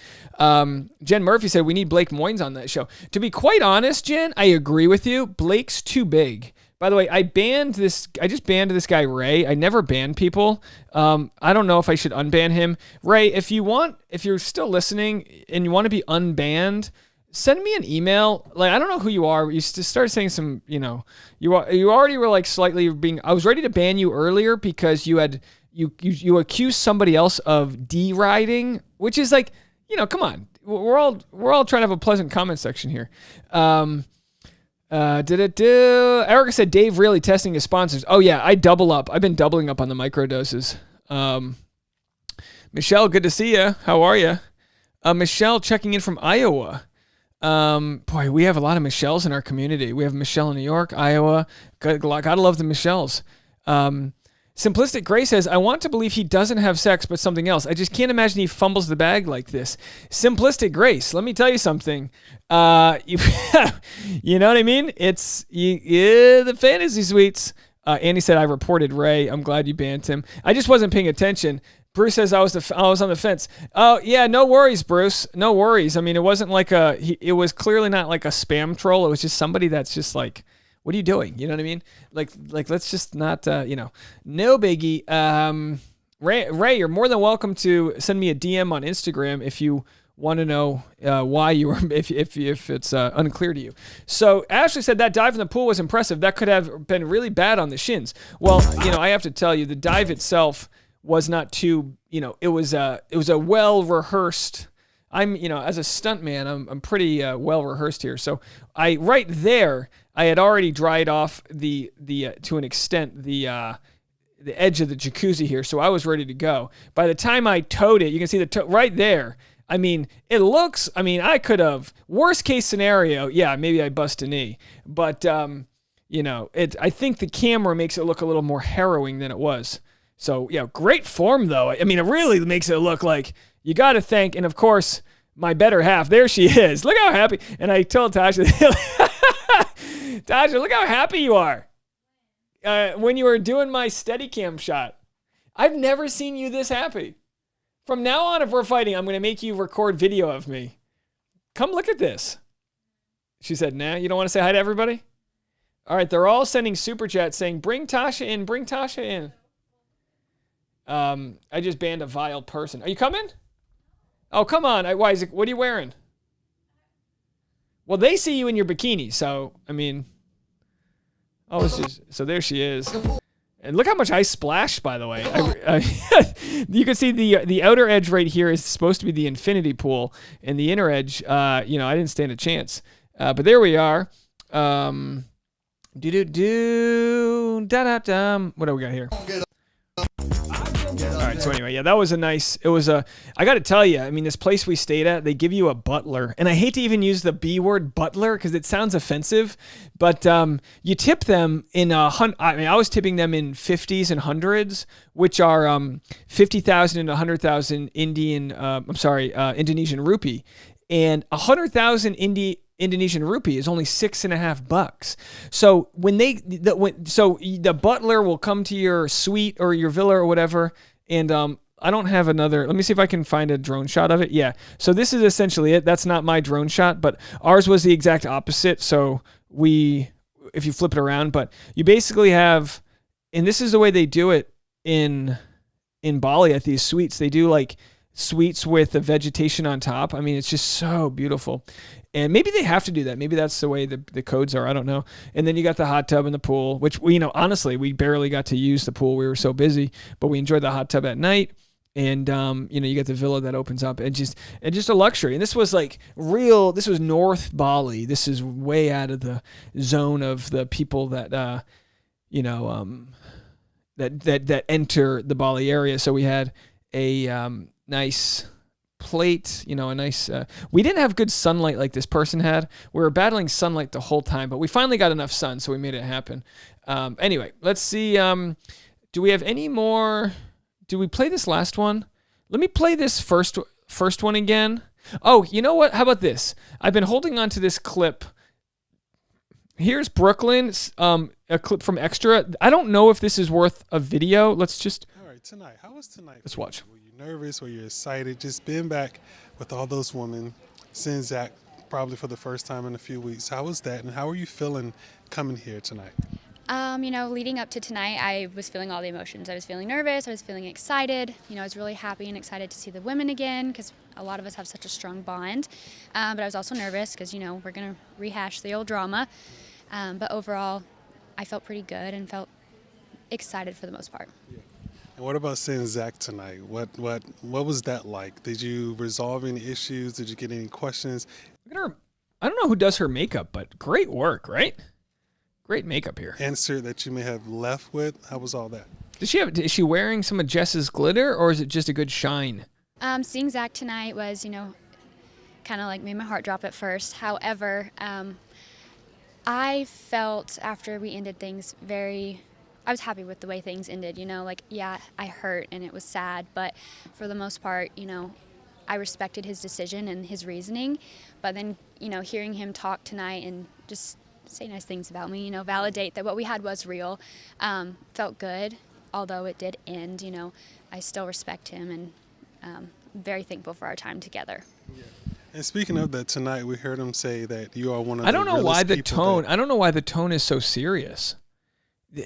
Jen Murphy said we need Blake Moynes on that show. To be quite honest, Jen, I agree with you. Blake's too big. By the way, I just banned this guy, Ray. I never ban people. I don't know if I should unban him. Ray, if you're still listening and you want to be unbanned, send me an email. Like, I don't know who you are. You just started saying some, you already were like slightly being, I was ready to ban you earlier because you accused somebody else of deriding, which is like, come on. We're all trying to have a pleasant comment section here. Erica said Dave really testing his sponsors. Oh yeah, I double up. I've been doubling up on the microdoses. Michelle, good to see you. How are you? Michelle checking in from Iowa. Boy, we have a lot of Michelles in our community. We have Michelle in New York, Iowa. Gotta love the Michelles. Simplistic Gray says, I want to believe he doesn't have sex, but something else. I just can't imagine he fumbles the bag like this. Simplistic Grace, let me tell you something. You know what I mean? It's the fantasy suites. Andy said, I reported Ray. I'm glad you banned him. I just wasn't paying attention. Bruce says I was on the fence. Oh yeah, no worries, Bruce. No worries. I mean, it wasn't like it was clearly not like a spam troll. It was just somebody that's just like, what are you doing? You know what I mean? Like let's just not, no biggie. Ray, you're more than welcome to send me a DM on Instagram if you want to know why you were, if it's unclear to you. So Ashley said that dive in the pool was impressive. That could have been really bad on the shins. Well, I have to tell you, the dive itself was not too, it was a well rehearsed. I'm, as a stuntman, I'm pretty well rehearsed here. So right there, I had already dried off the to an extent the edge of the jacuzzi here, so I was ready to go. By the time I towed it, you can see the right there. I mean, it looks. I mean, I could have worst case scenario. Yeah, maybe I bust a knee, but I think the camera makes it look a little more harrowing than it was. So yeah, great form though. I mean, it really makes it look like you got to thank, and of course, my better half. There she is. Look how happy. And I told Tasha, Tasha, look how happy you are. When you were doing my Steadicam shot, I've never seen you this happy. From now on, if we're fighting, I'm going to make you record video of me. Come look at this. She said, nah, you don't want to say hi to everybody? All right, they're all sending super chats saying, bring Tasha in, bring Tasha in. I just banned a vile person. Are you coming? Oh, come on. Why is it? What are you wearing? Well, they see you in your bikini, so, I mean, so there she is. And look how much I splashed, by the way. You can see the outer edge right here is supposed to be the infinity pool, and the inner edge, I didn't stand a chance. But there we are. What do we got here? All right, so anyway, yeah, that was I got to tell you, I mean, this place we stayed at, they give you a butler. And I hate to even use the B word butler because it sounds offensive, but you tip them in I was tipping them in 50s and 100s, which are 50,000 and 100,000 Indonesian rupee. And 100,000 Indonesian rupee is only $6.50. So the butler will come to your suite or your villa or whatever, and I don't have another. Let me see if I can find a drone shot of it. Yeah. So this is essentially it. That's not my drone shot, but ours was the exact opposite. So if you flip it around, but you basically have, and this is the way they do it in Bali at these suites. They do like suites with the vegetation on top. I mean, it's just so beautiful. And maybe they have to do that. Maybe that's the way the codes are. I don't know. And then you got the hot tub and the pool, which honestly, we barely got to use the pool. We were so busy, but we enjoyed the hot tub at night. And, you got the villa that opens up and just a luxury. And this was this was North Bali. This is way out of the zone of the people that, that enter the Bali area. So we had a, nice plate, a nice, we didn't have good sunlight like this person had. We were battling sunlight the whole time, but we finally got enough sun, so we made it happen. Anyway, let's see. Do we have any more? Do we play this last one? Let me play this first one again. Oh, you know what? How about this? I've been holding on to this clip. Here's Brooklyn, a clip from Extra. I don't know if this is worth a video. Let's just. All right, tonight. How was tonight? Let's watch. Were you nervous? Were you excited? Just being back with all those women, seeing Zach probably for the first time in a few weeks. How was that, and how are you feeling coming here tonight? Leading up to tonight, I was feeling all the emotions. I was feeling nervous. I was feeling excited. I was really happy and excited to see the women again because a lot of us have such a strong bond. But I was also nervous because, we're going to rehash the old drama. But overall, I felt pretty good and felt excited for the most part. Yeah. And what about seeing Zach tonight? What was that like? Did you resolve any issues? Did you get any questions? I don't know who does her makeup, but great work, right? Great makeup here. Answer that you may have left with. How was all that? Is she wearing some of Jess's glitter, or is it just a good shine? Seeing Zach tonight was, kind of like made my heart drop at first. However, I felt after we ended things I was happy with the way things ended, I hurt and it was sad, but for the most part, I respected his decision and his reasoning. But then, hearing him talk tonight and just say nice things about me, validate that what we had was real, felt good. Although it did end, I still respect him and very thankful for our time together. Yeah. And speaking of that, tonight we heard him say that you are one of the I don't know why the tone is so serious.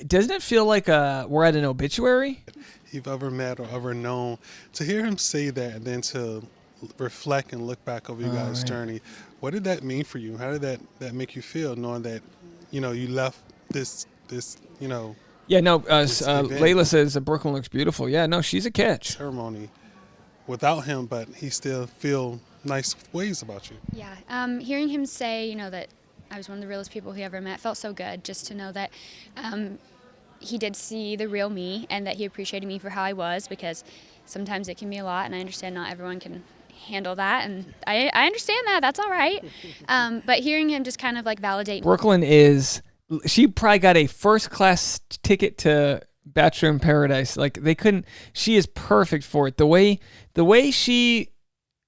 Doesn't it feel like we're at an obituary? You've ever met or ever known. To hear him say that and then to reflect and look back over you guys' journey, what did that mean for you? How did that make you feel, knowing that, you left this. Yeah, no, Layla says Brooklyn looks beautiful. Yeah, no, she's a catch. Ceremony without him, but he still feel nice ways about you. Yeah, hearing him say, that I was one of the realest people he ever met felt so good, just to know that he did see the real me and that he appreciated me for how I was, because sometimes it can be a lot, and I understand not everyone can handle that, and I understand that. That's all right. But hearing him just kind of validate. Brooklyn she probably got a first-class ticket to Bachelor in Paradise. She is perfect for it. The way she,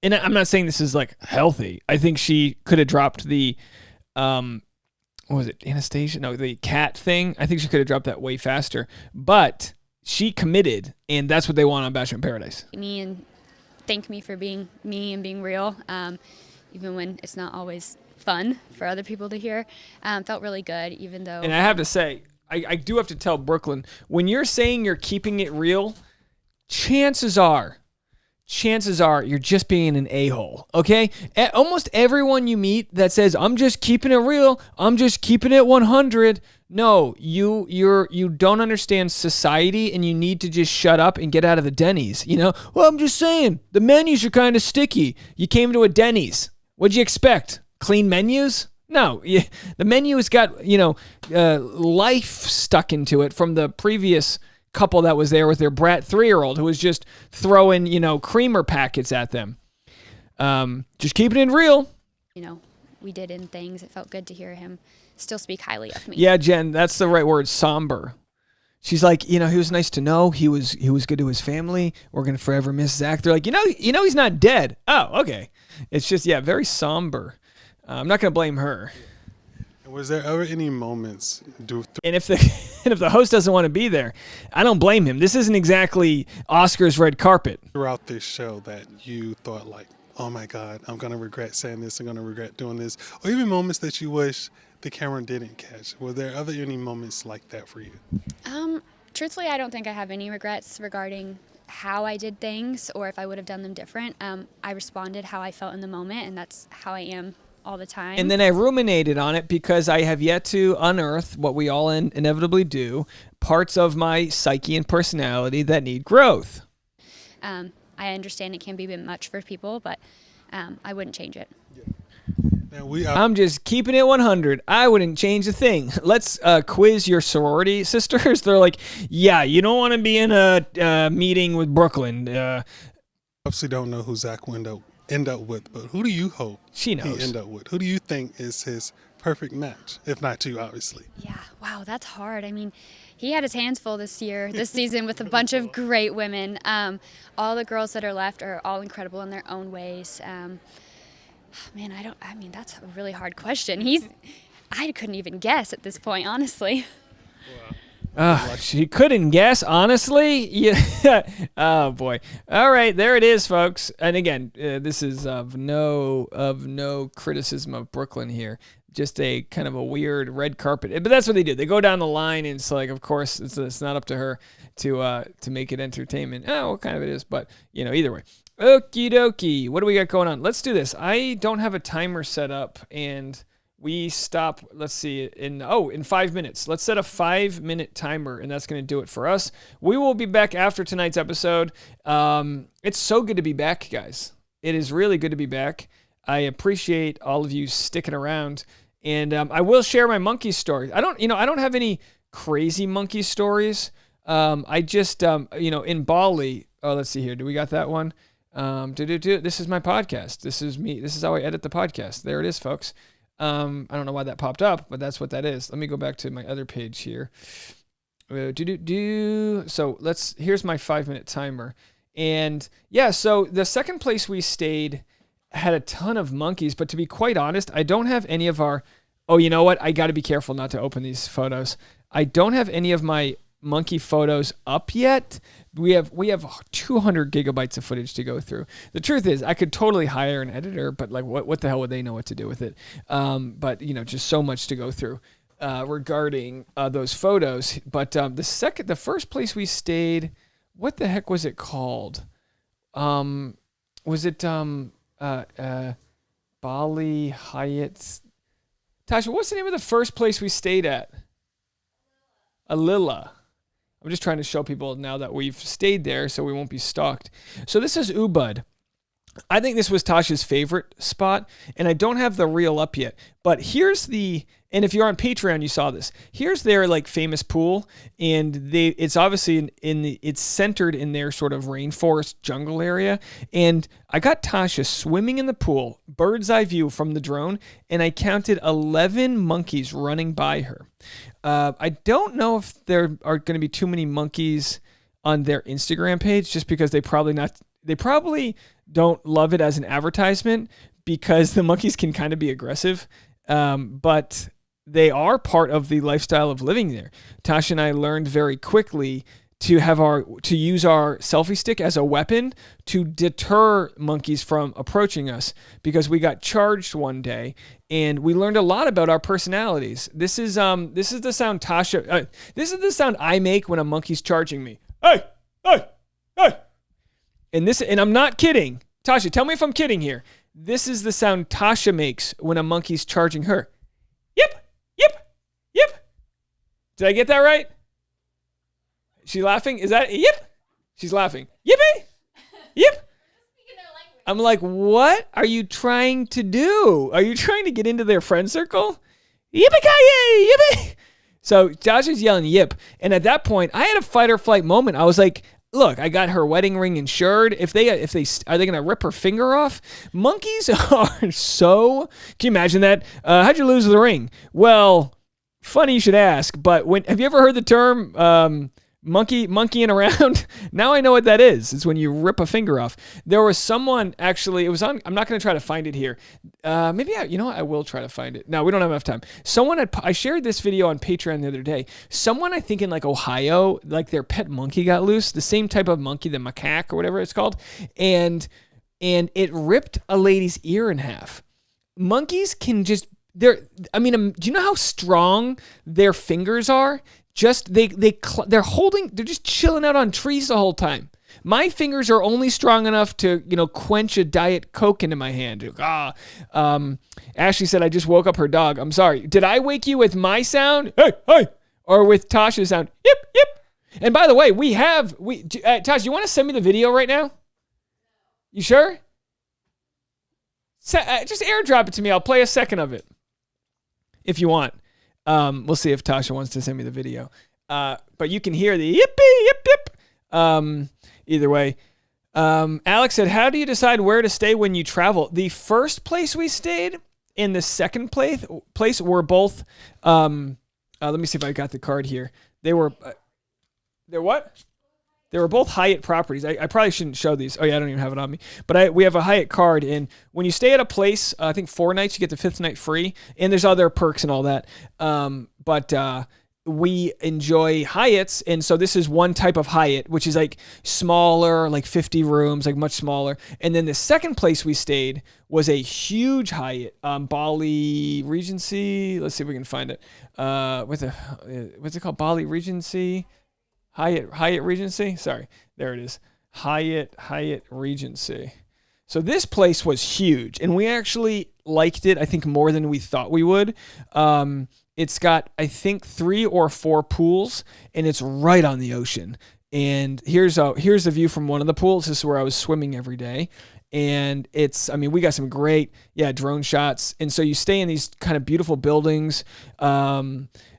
and I'm not saying this is healthy. I think she could have dropped the, what was it, Anastasia? No, the cat thing. I think she could have dropped that way faster. But she committed, and that's what they want on Bachelor in Paradise. Me and thank me for being me and being real, even when it's not always fun for other people to hear. Felt really good, even though. And I have to say, I do have to tell Brooklyn, when you're saying you're keeping it real, chances are you're just being an a-hole, okay? Almost everyone you meet that says, I'm just keeping it real, I'm just keeping it 100, no, you don't understand society, and you need to just shut up and get out of the Denny's, Well, I'm just saying, the menus are kind of sticky. You came to a Denny's. What'd you expect? Clean menus? No, the menu has got, life stuck into it from the previous couple that was there with their brat 3-year-old who was just throwing, creamer packets at them. Just keeping it real. We did in things. It felt good to hear him still speak highly of me. Yeah, Jen, that's the right word, somber. She's like, he was nice to know. He was good to his family. We're going to forever miss Zach. They're like, he's not dead. Oh, okay. It's just, very somber. I'm not going to blame her. Was there ever any moments and if the host doesn't want to be there, I don't blame him. This isn't exactly Oscar's red carpet. Throughout this show that you thought like, oh my God, I'm going to regret saying this, I'm going to regret doing this, or even moments that you wish the camera didn't catch? Were there ever any moments like that for you? Truthfully, I don't think I have any regrets regarding how I did things or if I would have done them different. I responded how I felt in the moment, and that's how I am all the time. And then I ruminated on it because I have yet to unearth what we all inevitably do, parts of my psyche and personality that need growth. I understand it can be a bit much for people, but I wouldn't change it. I'm just keeping it 100. I wouldn't change a thing. Let's quiz your sorority sisters. They're like, yeah, you don't want to be in a meeting with Brooklyn. Obviously don't know who Zach will end up with, but who do you hope he end up with? Who do you think is his perfect match, if not you, obviously? Yeah, wow, that's hard. I mean, he had his hands full this season with a bunch of great women. All the girls that are left are all incredible in their own ways. That's a really hard question. I couldn't even guess at this point, honestly. She couldn't guess, honestly. Yeah. Oh boy. All right, there it is, folks. And again, this is of no criticism of Brooklyn here. Just a kind of a weird red carpet. But that's what they do. They go down the line, and it's like, of course, it's not up to her to make it entertainment. Oh, what kind of it is, but either way. Okie dokie. What do we got going on? Let's do this. I don't have a timer set up, and we stop, let's see, in 5 minutes. Let's set a 5-minute timer, and that's going to do it for us. We will be back after tonight's episode. It's so good to be back, guys. It is really good to be back. I appreciate all of you sticking around, and I will share my monkey story. I don't have any crazy monkey stories. I just, in Bali, let's see here. Do we got that one? This is my podcast. This is me. This is how I edit the podcast. There it is, folks. I don't know why that popped up, but that's what that is. Let me go back to my other page here. So here's my 5-minute timer. And yeah, so the second place we stayed had a ton of monkeys, but to be quite honest, I don't have any of our, you know what? I got to be careful not to open these photos. I don't have any of my monkey photos up yet. We have 200 gigabytes of footage to go through. The truth is, I could totally hire an editor, but like, what the hell would they know what to do with it? But just so much to go through regarding those photos. But the first place we stayed, what the heck was it called? Was it Bali Hyatt? Tasha, what's the name of the first place we stayed at? Alila. I'm just trying to show people now that we've stayed there so we won't be stalked. So this is Ubud. I think this was Tasha's favorite spot, and I don't have the reel up yet. But and if you're on Patreon, you saw this. Here's their like famous pool, and it's obviously it's centered in their sort of rainforest jungle area. And I got Tasha swimming in the pool, bird's eye view from the drone, and I counted 11 monkeys running by her. I don't know if there are going to be too many monkeys on their Instagram page, just because they probably don't love it as an advertisement, because the monkeys can kind of be aggressive. But they are part of the lifestyle of living there. Tasha and I learned very quickly to use our selfie stick as a weapon to deter monkeys from approaching us, because we got charged one day and we learned a lot about our personalities. This is the sound Tasha. This is the sound I make when a monkey's charging me. Hey, hey, hey. And I'm not kidding. Tasha, tell me if I'm kidding here. This is the sound Tasha makes when a monkey's charging her. Yip, yip, yip. Did I get that right? She laughing? Is that yip? She's laughing. Yippee! Yip! I'm like, what are you trying to do? Are you trying to get into their friend circle? Yippee-ki-yay! Yippee! So Josh is yelling yip. And at that point, I had a fight or flight moment. I was like, look, I got her wedding ring insured. Are they gonna rip her finger off? Monkeys are so. Can you imagine that? How'd you lose the ring? Well, funny you should ask. But have you ever heard the term monkeying around? Now I know what that is. It's when you rip a finger off. There was someone actually. It was on. I'm not gonna try to find it here. I will try to find it. No, we don't have enough time. I shared this video on Patreon the other day. Someone, I think in like Ohio, like their pet monkey got loose, the same type of monkey, the macaque or whatever it's called, and it ripped a lady's ear in half. Monkeys can just, do you know how strong their fingers are? They're just chilling out on trees the whole time. My fingers are only strong enough to, quench a Diet Coke into my hand. Ashley said, I just woke up her dog. I'm sorry. Did I wake you with my sound? Hey, hey. Or with Tasha's sound? Yip, yip. And by the way, Tosh, you want to send me the video right now? You sure? Just airdrop it to me. I'll play a second of it if you want. We'll see if Tasha wants to send me the video. But you can hear the yippee, yip, yip. Either way. Alex said, how do you decide where to stay when you travel? The first place we stayed and the second place were both, let me see if I got the card here. They're what? They were both Hyatt properties. I probably shouldn't show these. Oh yeah, I don't even have it on me. But we have a Hyatt card, and when you stay at a place, I think 4 nights, you get the 5th night free, and there's other perks and all that. But we enjoy Hyatts, and so this is one type of Hyatt, which is like smaller, like 50 rooms, like much smaller. And then the second place we stayed was a huge Hyatt, Bali Regency. Let's see if we can find it. What's it called? Bali Regency. Hyatt Regency? Sorry, there it is. Hyatt Regency. So this place was huge, and we actually liked it, I think, more than we thought we would. It's got, I think, 3 or 4 pools, and it's right on the ocean. And here's the view from one of the pools. This is where I was swimming every day. And we got some great, drone shots. And so you stay in these kind of beautiful buildings.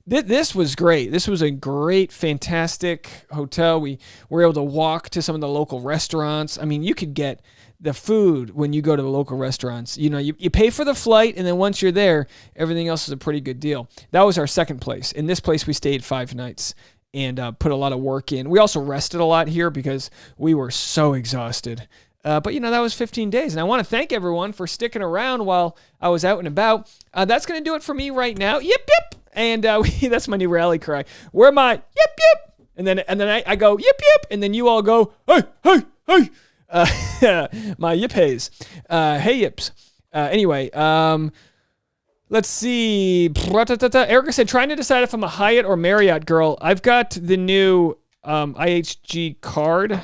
This was great. This was a great, fantastic hotel. We were able to walk to some of the local restaurants. I mean, you could get the food when you go to the local restaurants. You pay for the flight, and then once you're there, everything else is a pretty good deal. That was our second place. In this place, we stayed 5 nights and put a lot of work in. We also rested a lot here because we were so exhausted. But that was 15 days. And I want to thank everyone for sticking around while I was out and about. That's going to do it for me right now. Yip, yip. And that's my new rally cry. Where am I? Yip, yip. And then I go, yip, yip. And then you all go, hey, hey, hey. My yip hays. Hey, yips. Anyway, let's see. Erica said, trying to decide if I'm a Hyatt or Marriott girl. I've got the new IHG card,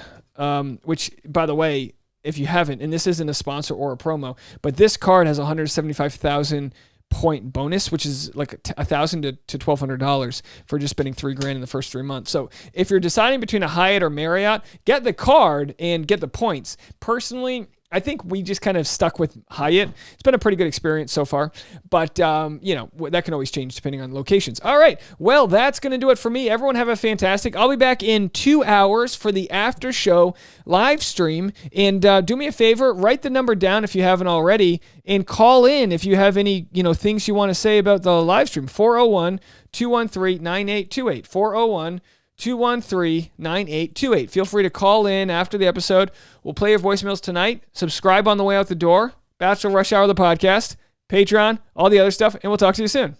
which, by the way, if you haven't, and this isn't a sponsor or a promo, but this card has 175,000 point bonus, which is like $1,000 to $1,200 for just spending $3,000 in the first 3 months. So if you're deciding between a Hyatt or Marriott, get the card and get the points. Personally, I think we just kind of stuck with Hyatt. It's been a pretty good experience so far, but that can always change depending on locations. All right, well, that's going to do it for me. Everyone have a fantastic. I'll be back in 2 hours for the after show live stream, and do me a favor, write the number down if you haven't already, and call in if you have any things you want to say about the live stream. 401-213-9828. 401-213-9828. Feel free to call in after the episode. We'll play your voicemails tonight. Subscribe on the way out the door. Bachelor Rush Hour, the podcast, Patreon, all the other stuff, and we'll talk to you soon.